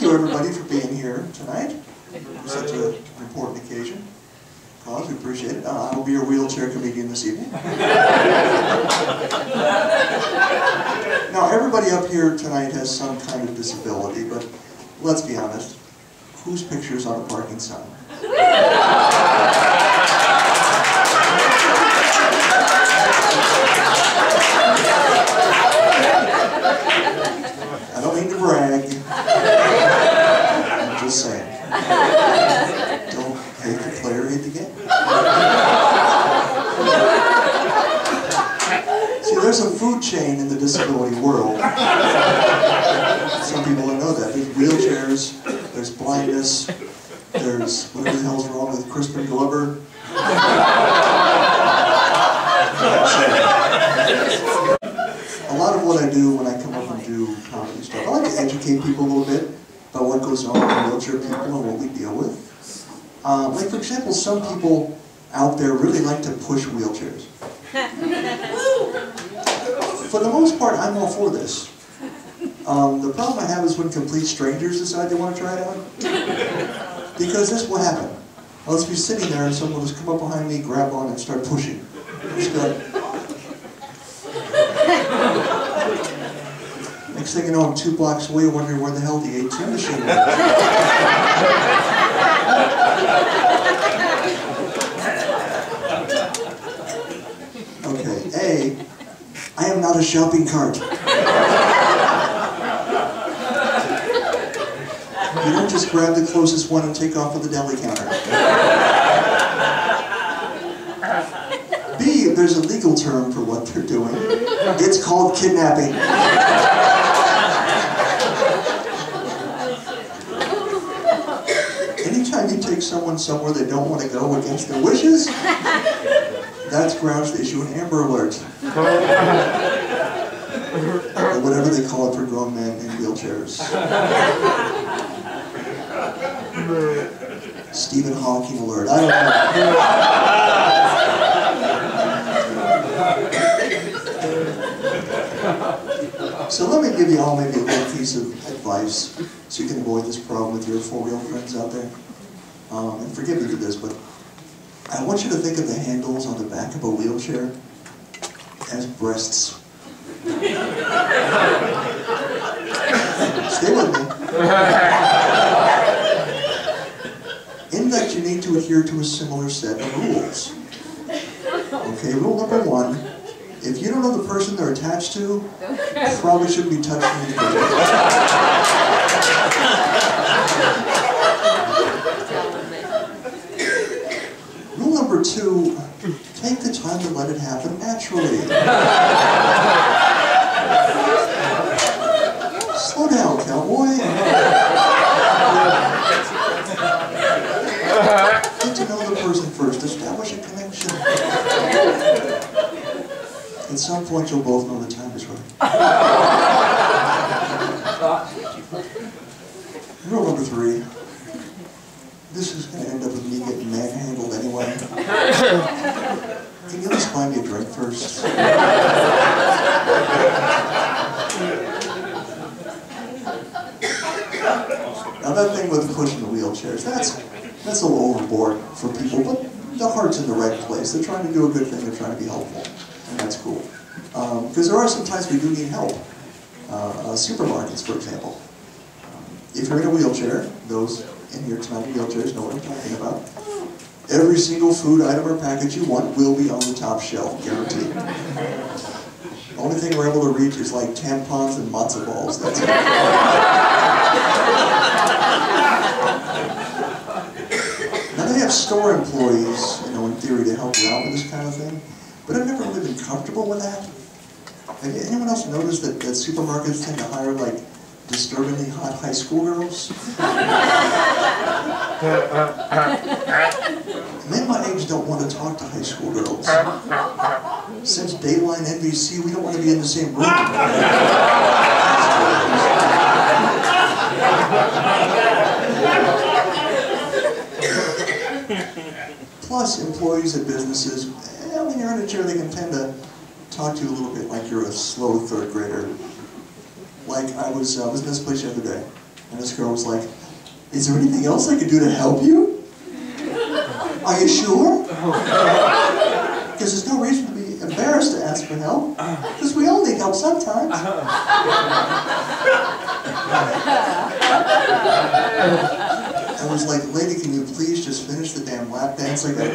thank you everybody for being here tonight for such an important occasion. Cause we appreciate it. I will be your wheelchair comedian this evening. Now everybody up here tonight has some kind of disability, but let's be honest, whose picture's on the parking sign? I don't mean to brag. I'm just saying. Don't hate the player, hate the game. See, there's a food chain in the disability world. Some people don't know that. There's wheelchairs, there's blindness, there's whatever the hell's wrong with Crispin Glover. A lot of what I do when I come up and do comedy stuff, I like to educate people a little bit about what goes on with wheelchair people and what we deal with. Like for example, some people out there really like to push wheelchairs. For the most part, I'm all for this. The problem I have is when complete strangers decide they want to try it out. Because this will happen. I'll just be sitting there and someone will just come up behind me, grab on and start pushing. Just go. Next thing you know, I'm 2 blocks away wondering where the hell the ATM machine is. Okay, A, I am not a shopping cart. You don't just grab the closest one and take off with the deli counter. B, there's a legal term for what they're doing. It's called kidnapping. Anytime you take someone somewhere they don't want to go against their wishes, that's grounds to issue an Amber Alert. Or whatever they call it for grown men in wheelchairs. Stephen Hawking Alert. I don't know. So let me give you all maybe a little piece of advice so you can avoid this problem with your four-wheel friends out there. And forgive me for this, but I want you to think of the handles on the back of a wheelchair as breasts. Stay with me. In that you need to adhere to a similar set of rules. Okay, rule number 1, if you don't know the person they're attached to, you probably shouldn't be touching them. Rule number 2, take the time to let it happen naturally. Slow down, cowboy. Get to know the person first. Establish a connection. At some point, you'll both know the time is right. Rule number 3. This is going to end up with me getting manhandled anyway. Can you just buy me a drink first? Now that thing with pushing the wheelchairs, that's a little overboard for people, but the heart's in the right place. They're trying to do a good thing, they're trying to be helpful, and that's cool. Because there are some times we do need help. Supermarkets, for example. If you're in a wheelchair, those in here tonight in wheelchairs know what I'm talking about. Every single food item or package you want will be on the top shelf, guaranteed. The only thing we're able to reach is like tampons and matzo balls, that's it. Now they have store employees, you know, in theory to help you out with this kind of thing, but I've never really been comfortable with that. Have anyone else noticed that supermarkets tend to hire like disturbingly hot high school girls? Men my age don't want to talk to high school girls. Since Dayline NBC, we don't want to be in the same room. Plus, employees at businesses, when you're in a chair, they can tend to talk to you a little bit like you're a slow third grader. Like I was in this place the other day, And this girl was like, is there anything else I can do to help you? Are you sure? Because there's no reason to be embarrassed to ask for help. Because we all need help sometimes. I was like, lady, can you please just finish the damn lap dance? I got